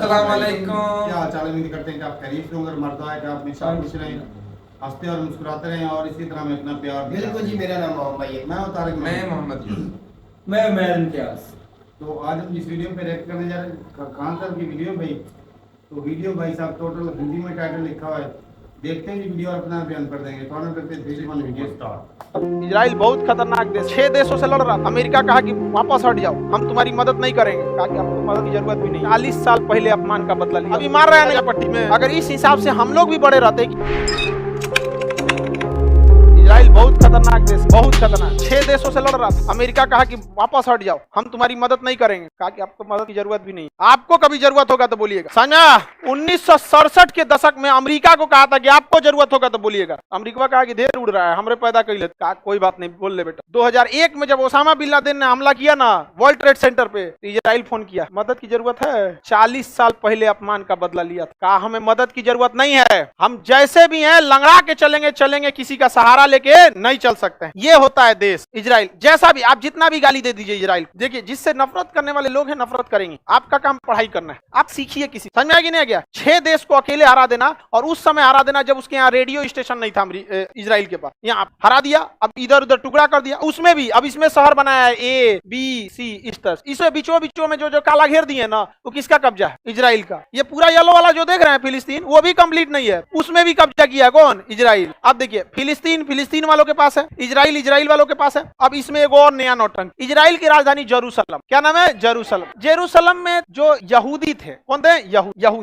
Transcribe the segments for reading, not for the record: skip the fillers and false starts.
अस्सलाम वालेकुम। क्या हाल चाल है? उम्मीद करते हैं कि आप खैरियत से होंगे। मर्दा है कि आप हमेशा खुश रहें, हंसते और मुस्कुराते रहें और इसी तरह हमें अपना प्यार। बिल्कुल जी, मेरा नाम मोहम्मद भाई है। मैं हूं तारिक। मैं मोहम्मद यूसुफ। मैं उमैर इम्तियाज। तो आज हम इस वीडियो पे रिएक्ट करने जा रहे हैं खान साहब की वीडियो भाई। तो वीडियो भाई साहब टोटल हिंदी में टाइटल लिखा हुआ है, देखते हैं जी वीडियो और अपना बयान कर देंगे। फौरन करते हैं 3 1 वीडियो स्टार्ट। इजराइल बहुत खतरनाक देश, 6 देशों से लड़ रहा था। अमेरिका कहा कि वापस हट जाओ, हम तुम्हारी मदद नहीं करेंगे। कहा कि आपको मदद की जरूरत भी नहीं। 40 साल पहले अपमान का बदला लिया, अभी मार रहा है ना पट्टी में। अगर इस हिसाब से हम लोग भी बड़े रहते। इजराइल बहुत खतरनाक देश, बहुत खतरनाक। 6 देशों से लड़ रहा था। अमेरिका कहा कि वापस हट जाओ, हम तुम्हारी मदद नहीं करेंगे। कहा कि आपको मदद की जरूरत भी नहीं, आपको कभी जरूरत होगा तो बोलिएगा। समझा? 1967 के दशक में अमेरिका को कहा था कि आपको जरूरत होगा तो बोलिएगा। अमेरिका कहा कि ढेर उड़ रहा है, हमरे पैदा कर ले। कहा कोई बात नहीं, बोल ले बेटा। 2001 में जब ओसामा बिन लादेन ने हमला किया ना वर्ल्ड ट्रेड सेंटर पे, इजराइल फोन किया, मदद की जरूरत है। 40 साल पहले अपमान का बदला लिया था। कहा हमें मदद की जरूरत नहीं है, हम जैसे भी हैं लंगड़ा के चलेंगे, किसी का सहारा लेके नहीं चल सकते हैं। ये होता है देश इजराइल। जैसा भी आप जितना भी गाली दे दीजिए इजराइल, देखिए जिससे नफरत करने वाले लोग हैं नफरत करेंगे। आपका काम पढ़ाई करना है, आप सीखिए किसी। समझ में आ गया? 6 देश को अकेले हरा देना, और उस समय हरा देना जब उसके यहाँ रेडियो स्टेशन नहीं था इजराइल के पास। यहाँ हरा दिया, अब इधर उधर टुकड़ा कर दिया। उसमें भी अब इसमें शहर बनाया है A, B, C इस तरह। इसमें बीचों में जो काला घेर दिए ना, वो किसका कब्जा है? इजराइल का। ये पूरा येलो वाला जो देख रहे हैं फिलिस्तीन, वो भी कंप्लीट नहीं है, उसमें भी कब्जा किया कौन? इजराइल। अब देखिए फिलिस्तीन वालों के पास है, इजराइल वालों के पास है। अब इसमें एक और नया नौटंक, इजराइल की राजधानी जेरूसलम। क्या नाम है? जेरूसलम में जो यहूदी थे, कौन थे?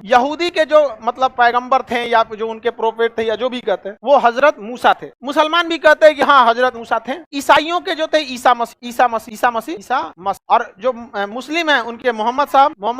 यहूदी के जो मतलब पैगंबर थे या जो उनके प्रोफेट थे या जो भी कहते हैं, वो हजरत मूसा थे। मुसलमान भी कहते हैं कि हाँ हजरत मूसा थे। ईसाइयों के जो थे ईसा मसीह, और जो मुस्लिम है उनके मोहम्मद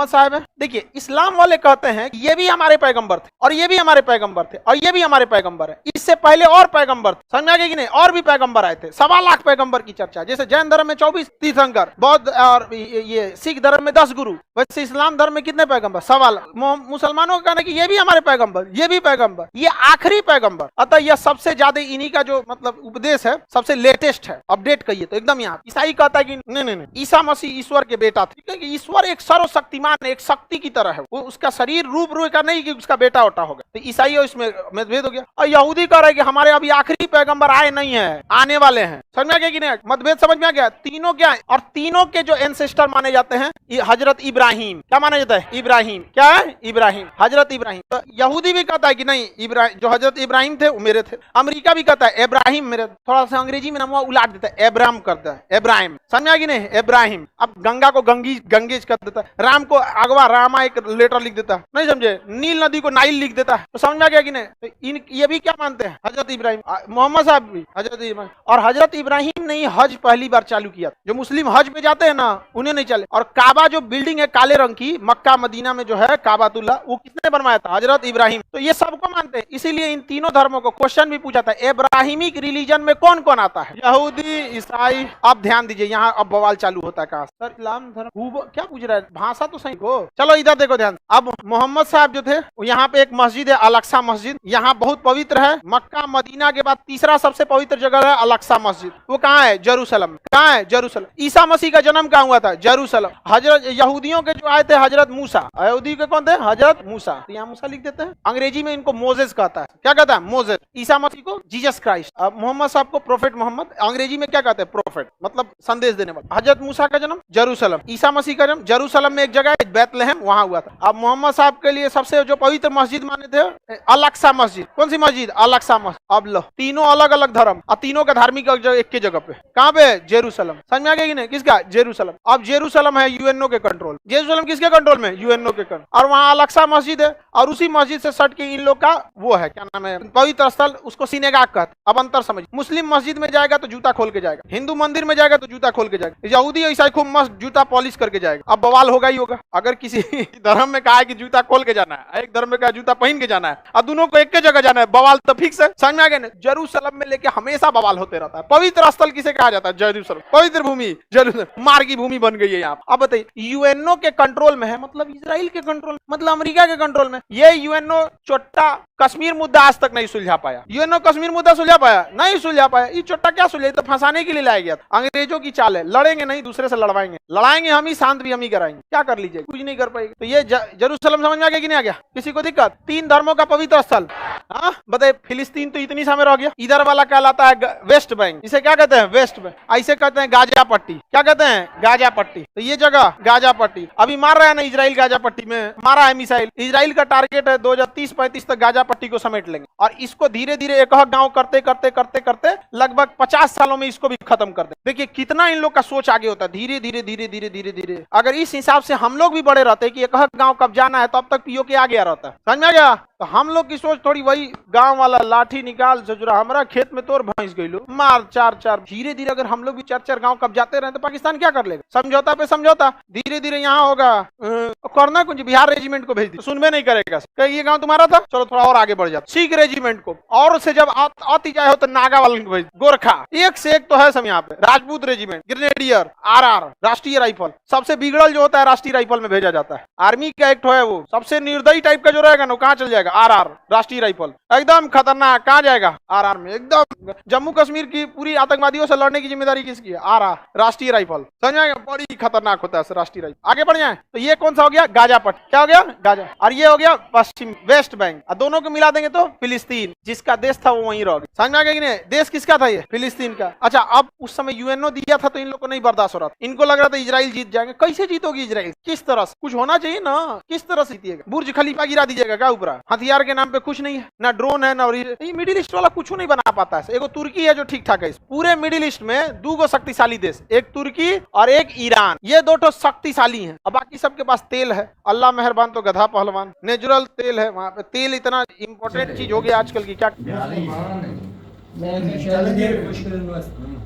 साहब है। देखिए इस्लाम वाले कहते हैं कि ये भी हमारे पैगंबर थे, और ये भी हमारे पैगंबर थे, और ये भी हमारे पैगंबर है। इससे पहले और पैगंबर थे, समझ में आ गया कि नहीं? और भी पैगंबर आए थे। 1.25 लाख पैगंबर की चर्चा। जैसे जैन धर्म में 24 तीर्थंकर, बौद्ध और ये सिख धर्म में 10 गुरु, वैसे इस्लाम धर्म में कितने पैगंबर? 1.25 लाख। मुसलमानों का कहना है कि ये भी हमारे पैगंबर, ये भी पैगंबर, ये आखिरी पैगंबर। अतः यह सबसे ज्यादा इन्हीं का जो मतलब उपदेश है सबसे लेटेस्ट है, अपडेट कहिए तो एकदम यहाँ। ईसाई कहता है कि नहीं, ईसा मसीह ईश्वर के बेटा थे, क्योंकि ईश्वर एक सर्वशक्तिमान है, एक शक्ति की तरह है। वो उसका शरीर रूप का नहीं कि उसका बेटा होता होगा। तो ईसाई इसमें मतभेद हो गया। और यहूदी कह रहे हैं कि हमारे अभी आखिरी पैगंबर आए नहीं है, आने वाले हैं। समझ में आ गया कि नहीं? मतभेद समझ में आ गया? तीनों क्या है? और तीनों के जो एंसेस्टर माने जाते हैं हजरत इब्राहिम। क्या माना जाता है? इब्राहिम। क्या है? इब्राहिम, हजरत इब्राहिम। तो यहूदी भी कहता है कि नहीं, इब्राहिम जो हजरत इब्राहिम थे वो मेरे थे। अमेरिका भी कहता है इब्राहिम मेरे। थोड़ा सा अंग्रेजी में नाम उलाट देता है, एब्राम करता है, इब्राहिम। समझ आ गया नहीं? इब्राहिम। अब गंगा को गंगेज कर देता है, राम को अगवा रामा एक लेटर लिख देता है, नहीं समझे? नील नदी को नाइल लिख देता है। तो समझ में आ गया कि नहीं? तो ये भी क्या मानते हैं? हजरत इब्राहिम। मोहम्मद साहब भी हजरत इब्राहिम। और हजरत इब्राहिम ने हज पहली बार चालू किया। जो मुस्लिम हज पे जाते हैं ना, उन्हें नहीं चले। और काबा जो बिल्डिंग है काले रंग की मक्का मदीना में जो है काबातुल्ला, वो किसने बनवाया था? हजरत इब्राहिम। तो ये सबको मानते हैं। इसीलिए इन तीनों धर्मों को क्वेश्चन भी पूछा था, इब्राहिमिक रिलीजन में कौन कौन आता है? यहूदी, ईसाई। अब ध्यान दीजिए, यहाँ अब बवाल चालू होता है। कहा सर इस्लाम धर्म क्या पूछ रहा है? भाषा तो सही हो। चलो इधर देखो ध्यान। अब मोहम्मद साहब जो थे, यहाँ पे एक मस्जिद है अल-अक्सा मस्जिद, यहाँ बहुत पवित्र है। मक्का मदीना के बाद तीसरा सबसे पवित्र जगह है अल-अक्सा मस्जिद। वो कहाँ है? जेरूसलम। कहाँ है? जेरूसलम। ईसा मसीह का जन्म कहाँ हुआ था? जेरूसलम। हजरत यहूदियों के जो आए थे हजरत मूसा, यहूदी के कौन थे? हजरत मूसा। तो यहाँ मूसा लिख देते हैं। अंग्रेजी में इनको मोजेस कहता है। क्या कहता है? मोजेस। ईसा मसीह को जीसस क्राइस्ट। अब मोहम्मद साहब को प्रोफेट मोहम्मद, अंग्रेजी में क्या कहते हैं? प्रोफेट, मतलब संदेश देने वाला। हजरत मूसा का जन्म जेरूसलम, ईसा मसीह का जन्म जेरूसलम में एक जगह है बैतलहम, वहां हुआ था। अब मोहम्मद साहब के लिए सबसे जो पवित्र मस्जिद माने थे अल-अक्सा मस्जिद। कौन सी मस्जिद? अल-अक्सा मस्जिद। अब लो, तीनों अलग अलग धर्म और तीनों का धार्मिक एक के जगह पे। कहाँ पे? जेरूसलम। समझ में आ गया कि नहीं? किसका? जेरूसलम। अब जेरूसलम है यूएनओ के कंट्रोल। जेरूसलम किसके कंट्रोल में? यूएनओ के कंट्रोल। और वहाँ अल-अक्सा मस्जिद है, और उसी मस्जिद से सट के इन लोग का वो है, क्या नाम है, पवित्र स्थल, उसको सिनेगाग कहते। अब अंतर समझ, मुस्लिम मस्जिद में जाएगा तो जूता खोल के जाएगा, हिंदू मंदिर में जाएगा तो जूता खोल के जाएगा, यहूदी ईसाई खूब मस्त जूता पॉलिश करके जाएगा। अब बवाल होगा ही होगा। अगर किसी धर्म में कहा है कि जूता खोल के जाना है, एक धर्म में कहा जूता पहन के जाना है, और दोनों को एक के जगह जाना है, बवाल तो फिक्स है। समझ में आ गया? जेरूसलम में लेके हमेशा हमेशा बवाल होते रहता है। पवित्र स्थल किसे कहा जाता है? जेरूसलम, पवित्र भूमि जेरूसलम, मार की भूमि बन गई है यहाँ। अब बताइए, यूएनओ के कंट्रोल में है, मतलब इजराइल के कंट्रोल, मतलब अमेरिका के कंट्रोल में। ये यूएनओ चोट्टा कश्मीर मुद्दा आज तक नहीं सुलझा पाया। यूएनओ कश्मीर मुद्दा सुलझा पाया? नहीं सुलझा पाया। ये चोट्टा क्या सुलझा? तो फंसाने के लिए लाया गया था। अंग्रेजों की चाल है, लड़ेंगे नहीं, दूसरे से लड़वाएंगे, लड़ाएंगे हम ही, शांत भी हम ही कराएंगे। क्या कर लीजिए, कुछ नहीं कर पाएंगे। तो ये जेरूसलम समझ में आ गया कि नहीं आ गया? किसी को दिक्कत? 3 धर्मों का पवित्र स्थल। हाँ बताइए, फिलिस्तीन तो इतनी समय रह गया। इधर वाला कहलाता है वेस्ट बैंक, इसे क्या कहते हैं? West Bank. ऐसे कहते हैं गाजा पट्टी। क्या कहते हैं? गाजा पट्टी। तो ये जगह गाजा पट्टी, अभी मार रहा है ना इजराइल, गाजा पट्टी में मारा है मिसाइल। इजराइल का टारगेट है 2030-35 तक गाजा पट्टी को समेट लेंगे, और इसको धीरे धीरे एक गांव करते करते करते करते लगभग 50 सालों में इसको भी खत्म कर दे। देखिए कितना इन लोग का सोच आगे होता है, धीरे धीरे धीरे धीरे धीरे धीरे। अगर इस हिसाब से हम लोग भी बड़े रहते कि एक गांव कब जाना है, तो अब तक पीओके आ गया रहता। समझ में आ गया? तो हम लोग की सोच थोड़ी वही, गांव वाला लाठी निकाल सजुरा, हमारा खेत में तोड़ भैंस गईलो, मार 4-4। धीरे धीरे अगर हम लोग भी 4-4 गांव कब जाते रहे तो पाकिस्तान क्या कर लेगा? समझौता पे समझौता, धीरे धीरे यहाँ होगा। करना कुछ, बिहार रेजिमेंट को भेज दी, सुनबे नहीं करेगा। ये गांव तुम्हारा था, चलो थोड़ा और आगे बढ़ जाता। सिख रेजिमेंट को, और से जब आती जाए हो तो नागा वाले को भेज, गोरखा, एक से एक तो है सब यहाँ पे। राजपूत रेजिमेंट, ग्रेनेडियर, आरआर, राष्ट्रीय राइफल, सबसे बिगड़ल जो होता है राष्ट्रीय राइफल में भेजा जाता है। आर्मी का एक्ट है वो, सबसे निर्दयी टाइप का जो रहेगा ना, कहाँ चल जाएगा? आरआर, राष्ट्रीय राइफल, एकदम खतरनाक। कहाँ जाएगा? आरआर में। एकदम जम्मू कश्मीर की पूरी आतंकवादियों से लड़ने की जिम्मेदारी किसकी है? आरआर, राष्ट्रीय राइफल। समझ, बड़ी खतरनाक होता है राष्ट्रीय राइफल। आगे बढ़ जाए तो ये कौन सा हो गया? गाजा पट्टी। क्या हो गया? गाजा। और ये हो गया पश्चिम, वेस्ट बैंक। और दोनों को मिला देंगे तो फिलिस्तीन, जिसका देश था वो वहीं रह गया। समझ में आ गया कि नहीं? देश किसका था? ये फिलिस्तीन का। अच्छा, अब उस समय यूएनओ दिया था तो इन लोग को नहीं बर्दाश्त हो रहा था, इनको लग रहा था इजराइल जीत जाएंगे। कैसे जीतोगी इजराइल? किस तरह से? कुछ होना चाहिए ना, किस तरह से जीतिएगा? बुर्ज खलीफा गिरा दीजिएगा क्या ऊपर? हथियार के नाम पे कुछ नहीं है, ना ड्रोन है ना। ये मिडिल ईस्ट वाला कुछ नहीं बना पाता है। एगो तुर्की है जो ठीक ठाक है। पूरे मिडिल ईस्ट में 2 शक्तिशाली देश, एक तुर्की और एक ईरान, ये 2 शक्तिशाली हैं। अब बाकी सबके पास तेल है, अल्लाह मेहरबान तो गधा पहलवान। नेचुरल तेल है वहाँ पे। तेल इतना इम्पोर्टेंट चीज हो गया आजकल की, क्या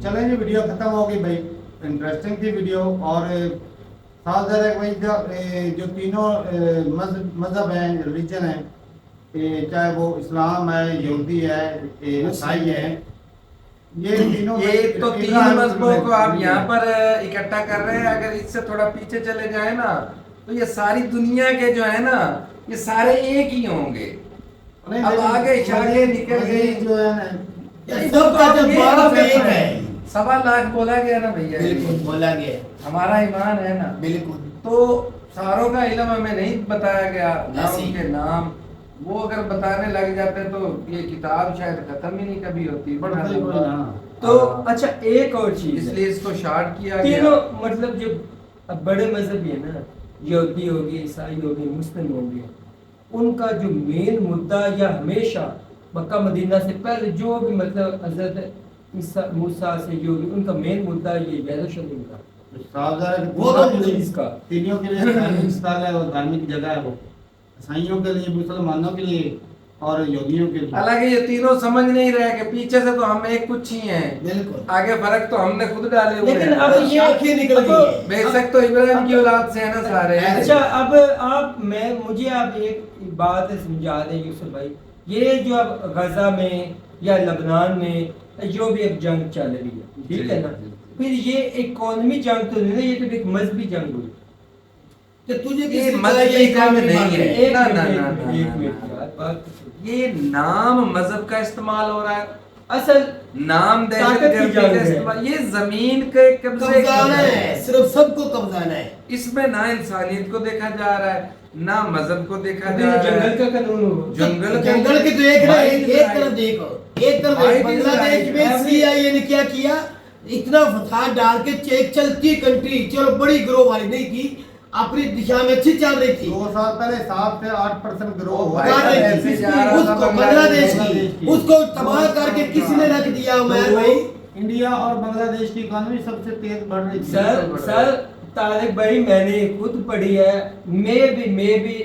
चलें जी, वीडियो खत्म हो गई भाई। इंटरेस्टिंग थी वीडियो। और साथ भाई जो तीनों मजहब हैं, रिलीजन है, चाहे वो इस्लाम है, यहूदी है, ईसाई है, ये तीनों, ये तो 3 मजहबों को आप यहाँ पर इकट्ठा कर रहे हैं। अगर इससे थोड़ा पीछे चले जाए ना, तो ये सारी दुनिया के जो है ना, ये सारे एक ही होंगे। अब आगे शागे निकल गए जो है ना, सवा लाख बोला गया ना भैया, बिल्कुल बोला गया। हमारा ईमान है ना, बिल्कुल। तो सारों का इल्म हमें नहीं बताया गया, ना उनके नाम। वो अगर बताने लग जाते तो ये किताब शायद खत्म ही नहीं कभी होती। तो अच्छा, एक और चीज, इसलिए इसको शार्ट किया तीनों गया। मतलब जो बड़े मजहब है ना, यहूदी हो गए, ईसाई हो गए, मुस्लिम हो गए, उनका जो मेन मुद्दा या हमेशा मक्का मदीना से पहले जो भी मतलब हजरत मूसा से जो भी उनका मेन मुद्दा ये यरूशलेम का, वो तो इसका तीनों के लिए धार्मिक स्थल है और धार्मिक जगह है। वो ईसाइयों के लिए, मुसलमानों के लिए और यहूदियों के लिए। हालांकि ये तीनों समझ नहीं रहे कि पीछे से तो हम एक कुछ ही हैं, बिल्कुल आगे फर्क तो हमने खुद डाले हुए लेकिन हैं। अब ये आंखें निकल गई है। बेशक तो इब्राहिम की औलाद से है ना सारे। अच्छा, अब मुझे आप एक बात समझा दें यूसुफ भाई, ये जो अब गजा में या लबनान में जो भी अब जंग चल रही है, ठीक है ना, फिर ये इकोनॉमी जंग तो नहीं है, ये तो एक मजहबी जंग हुई। तो तुझे ये मजहबी जंग नहीं है। एक ना, मिनट, ना, एक ना, मिनट, ना, एक ना, मिनट ना। यार, बात तो सुन। ये नाम मजहब का इस्तेमाल हो रहा है, असल नाम ताकत की दहशतगर्दी जंग का है। इस्तेमाल। ये जमीन के कब्जे कब्जाना है, सिर्फ सबको कब्जाना है। इसमें ना इंसानियत को देखा जा रहा है, ना मजहब को देखा अभी जा रहा जंगल है। का कानून हो, जंगल के तो एक ना, एक तरफ देखो, एक तरफ Right is बांग्लादेश right. में CIA ने क्या किया, इतना फसाद डाल के एक चलती कंट्री, चलो बड़ी ग्रो वाली नहीं थी, अपनी दिशा में अच्छी चल रही थी। 2 साल पहले 7 से 8% ग्रो हुआ कर रही ऐसे थी, जा रहा था उसको बांग्लादेश बांग्लादेश की, उसको तबाह करके किसने रख दिया उमर भाई? इंडिया और बांग्लादेश की इकोनॉमी सबसे तेज बढ़ रही थी। सर तारिक भाई, मैंने खुद पढ़ी है, मैं भी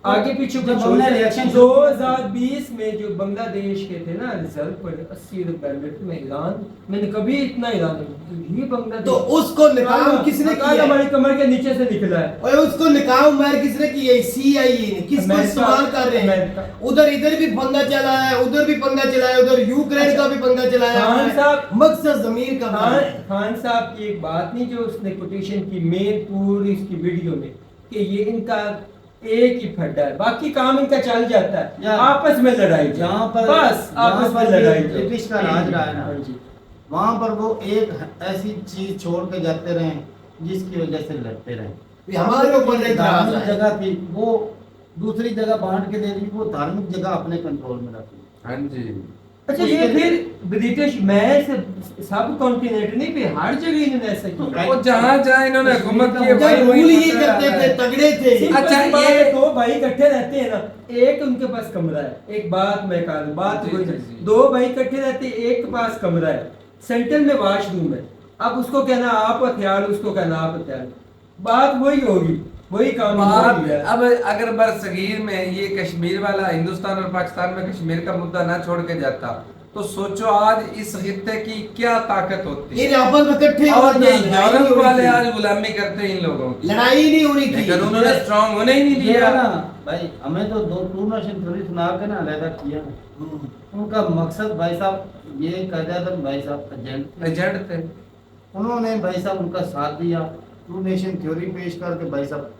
आगे पीछे जब कुछ हमने रिएक्शन 2020 में जो बांग्लादेश के थे ना रिजल्ट पड़े 80 बैलेट में ऐलान, मैंने कभी इतना ऐलान नहीं, ये बांग्लादेश तो उसको निकाम किसने मकान किया? हमारी कमर के नीचे से निकला है। और उसको निकाम मार किसने किया? CIA ने। किसको अमेरिका- इस्तेमाल कर रहे अमेरिका। हैं? उधर इधर भी पंगा चला है, उधर भी पंगा चला है, उधर यूक्रेन का भी पंगा चलाया खान है। साहब- मकसद जमीन का खान है। खान साहब की एक बात नहीं जो उसने कोटेशन की मेन पूरी इसकी वीडियो में कि ये इनका एक ही फड्डा है, बाकी काम इनका चल जाता है, यार, आपस में लड़ाई जहाँ पर बस आपस में लड़ाई ब्रिटिश का राज रहा है ना, हाँ जी। वहाँ पर वो एक ऐसी चीज छोड़ के जाते रहे जिसकी वजह से लड़ते रहे। ये हमारे ऊपर एक राज धार्मिक है। जगह थी वो दूसरी जगह बांट के दे दी, वो धार्मिक जगह अपने कंट्रोल में रखी। हाँ जी। अच्छा ये फिर ब्रिटिश मैं सब कॉन्टिनेंट नहीं पे हर जगह इन्होंने ऐसा किया। वो जहाँ जहाँ इन्होंने हुकूमत की है, जब वहीं रूल वहीं ये पकड़ा करते जाता थे, है। तगड़े थे। सिंपल अच्छा, सी बात ये- है, दो भाई इकट्ठे रहते हैं ना, एक उनके पास कमरा है, एक बात मैं कह दूं, बात जी, वही जी, है। जी। दो भाई इकट्ठे रहते हैं, एक के पास कमरा है, सेंटर में वॉशरूम है, अब उसको कहना आप हथियार, उसको कहना आप हथियार, बात वही होगी, वही काम बात होगी है। अब अगर बरसगीर में ये कश्मीर वाला हिंदुस्तान और पाकिस्तान में कश्मीर का मुद्दा ना छोड़ के जाता तो सोचो आज इस खित्ते की क्या ताकत होती ये आपस में इकट्ठे और होना, ये लड़ाई यूरोप नहीं वाले होनी आज गुलामी करते हैं इन लोगों थी। की, लड़ाई नहीं होनी थी। लेकिन उन्होंने स्ट्रांग होने ही नहीं ये दिया है ना भाई, हमें तो दो टू नेशन थ्योरी सुना के ना अलहदा किया ना। उनका मकसद भाई साहब ये कायदादन भाई साहब एजेंट एजेंट थे। उन्होंने भाई साहब उनका साथ दिया, टू नेशन थ्योरी पेश करके भाई साहब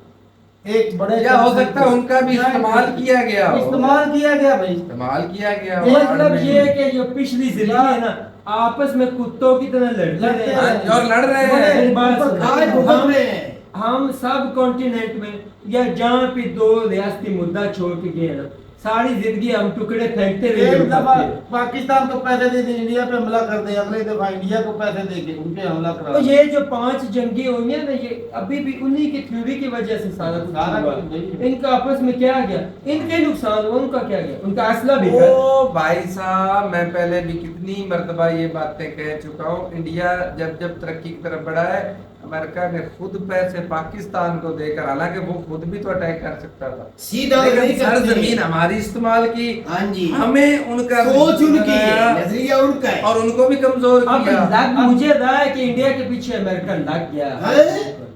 एक बड़े या हो सकता है उनका भी इस्तेमाल किया गया हो। इस्तेमाल किया गया भाई। इस्तेमाल किया गया हो। मतलब ये है कि जो पिछली जिंदगी है ना आपस में कुत्तों की तरह लड़ते लड़ते रहे रहे। हाँ, और लड़ रहे बड़े हैं। एक बात ऊपर सुनो, आज भुगत रहे हैं। हम सब कॉन्टिनेंट में या जहाँ पे दो रियासती मुद्दा छोड़ के गए ना सारी जिंदगी हम टुकड़े फेंकते रहे एक दफा उठाते रहे। पाकिस्तान को पैसे दे दे इंडिया पे हमला कर दे, अगले दफा इंडिया को पैसे दे के उनके हमला तो करा। ये जो 5 जंगे हुई है ना ये अभी भी उन्हीं की थ्योरी की वजह से सारा कुछ सारा हुआ। कुछ वही है। इनका आपस में क्या गया, इनके नुकसान हुआ, उनका क्या गया, उनका असला भी गया। ओ भाई साहब मैं पहले भी कितनी मर्तबा ये बातें कह चुका हूँ, इंडिया जब जब तरक्की की तरफ बढ़ा है अमेरिका ने खुद पैसे पाकिस्तान को देकर, हालांकि वो खुद भी तो अटैक कर सकता था, सीधा नहीं लेकिन सर करते। जमीन हमारी इस्तेमाल की, हाँ जी। हमें उनका सोच उनकी है, बनाया नजरिया उनका है। और उनको भी कमजोर अब किया। लग मुझे रहा है कि इंडिया के पीछे अमेरिका लग गया है?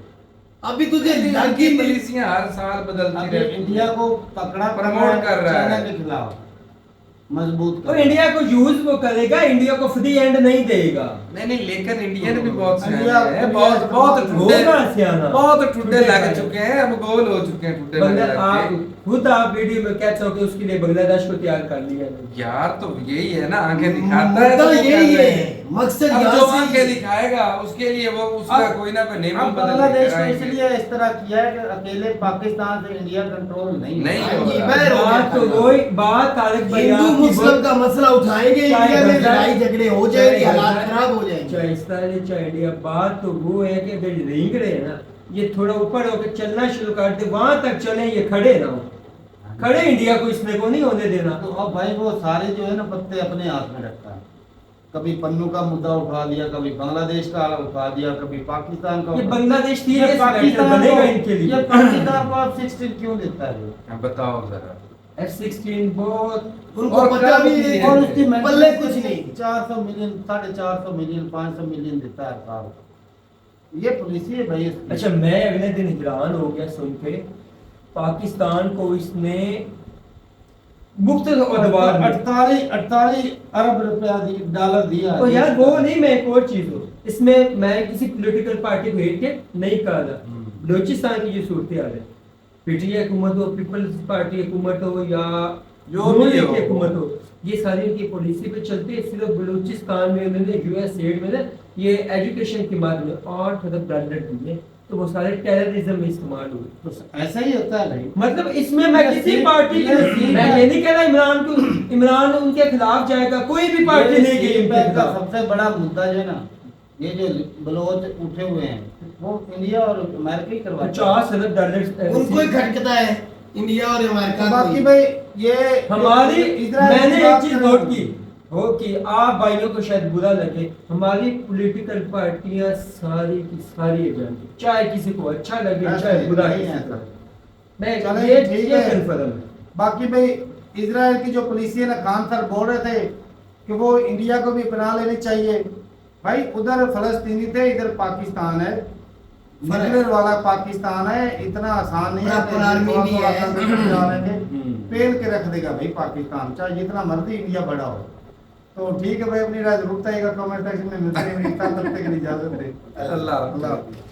अभी तुझे इनकी लगी पॉलिसियां हर साल बदलती अभी रहती इंडिया हैं। को तकड़ा प्रमोट कर रहा है। चाइना के खिलाफ मजबूत तो कर इंडिया को यूज वो करेगा, इंडिया को फ्री एंड नहीं देगा। नहीं नहीं, लेकिन इंडियन भी बहुत इंडिया- सियाने हैं, बहुत बहुत इंडिया- ठुड्डे होगा सियाना। बहुत ठुड्डे ठुड्डे लग हैं। चुके हैं, अब गोल हो चुके हैं ठुड्डे लग बंगला लग आप के। खुद आप वीडियो में कहते हो कि उसके लिए बांग्लादेश को तैयार कर लिया है। यार तो यही है ना, आंखें दिखाता है मुद्दा तो वो यही कर रहे है। हैं। मकसद अब यहाँ जो से ही आंखें है। दिखाएगा उसके लिए वो उसका अब- कोई ना कोई नियम अब बदल बांग्लादेश के को आएंगे। इसलिए इस तरह किया है कि अकेले पाकिस्तान से इंडिया कंट्रोल नहीं नहीं होगा। होगा। ये बैर हो बात तो गया। वही बात तारिक भाई हिंदू आपकी मुस्लिम बहुत- का मसला उठाएंगे, चाहे इंडिया में गजा- लड़ाई झगड़े हो जाएंगे, चाहे हालात गजा- खराब हो जाएंगे। चाहे इस्राइल चाहे इंडिया, बात तो वो है कि अगर रेंग रहे हैं ना ये थोड़ा ऊपर होकर चलना शुरू कर दे, वहां तक चले, ये खड़े ना हो, खड़े इंडिया को इसने को नहीं होने देना। तो अब भाई वो सारे जो है ना पत्ते अपने हाथ में रखता है, कभी पन्नू का मुद्दा उठा दिया, कभी बांग्लादेश का उठा दिया, कभी पाकिस्तान का ये उठा- बांग्लादेश थी, ये ये पाकिस्तान बनेगा को- इनके लिए। ये पाकिस्तान को आप 16 क्यों देता है? हाँ, बताओ जरा। F-16 बहुत उनको और पता कब भी भी नहीं है। और उसकी पल्ले कुछ नहीं। 400 मिलियन 450 मिलियन 500 मिलियन देता है साल। ये पॉलिसी है भाई इसकी। अच्छा मैं अगले दिन हैरान हो गया सुन के, पाकिस्तान को इसने मुफ्त अदवार में 48 अरब रुपया डॉलर दिया है। तो यार वो नहीं, मैं एक और चीज हूँ इसमें, मैं किसी पॉलिटिकल पार्टी को हेट के नहीं कहा था। बलूचिस्तान की जो सूरत हाल है, पीटीआई हुकूमत हो, पीपल्स पार्टी हुकूमत हो या जो नून भी लीग हो। की हुकूमत हो, ये सारी इनकी पॉलिसी पे चलती है। सिर्फ बलूचिस्तान में उन्होंने US एड में ना ये एजुकेशन के माध्यम में 8 अरब डॉलर दिए, तो वो सारे टेररिज्म में इस्तेमाल हुए। तो ऐसा ही होता है भाई। मतलब इसमें मैं ये किसी सीट- पार्टी ये की, सीट मैं है। ये नहीं कह रहा इमरान उनके खिलाफ जाएगा, कोई भी पार्टी नहीं गई ये उनके का खिलाफ। सबसे बड़ा मुद्दा जो है ना, ये जो बलोच उठे हुए हैं वो इंडिया और अमेरिका ही करवाते हैं। 50 अरब डॉलर उनको ही खटकता है इंडिया और अमेरिका तो को बाकी ही। भाई ये हमारी इजराइल की मैंने एक बात चीज करें। नोट की हो कि आप भाइयों को शायद बुरा लगे, हमारी पॉलिटिकल पार्टियां सारी की सारी एजेंट, चाहे किसी को अच्छा लगे ऐसा चाहे बुरा नहीं है किसी को। ऐसा। चलें, ये ठीक है। कंफर्म है। बाकी भाई इजराइल की जो पुलिसियन खान सर बोल रहे थे कि वो इंडिया को भी अपना लेनी चाहिए। भाई उधर फलस्तीनी थे, इधर पाकिस्तान है, न्यूक्लियर वाला पाकिस्तान है। इतना आसान नहीं है पूरा आर्मी भी है। पेल के रख देगा भाई पाकिस्तान, चाहे जितना मर्जी इंडिया बड़ा हो। तो ठीक है भाई, अपनी राय जरूर बताइएगा कमेंट सेक्शन में। मिलते हैं, तब तक के लिए इजाजत दें। अल्लाह अल्लाह हाफिज़।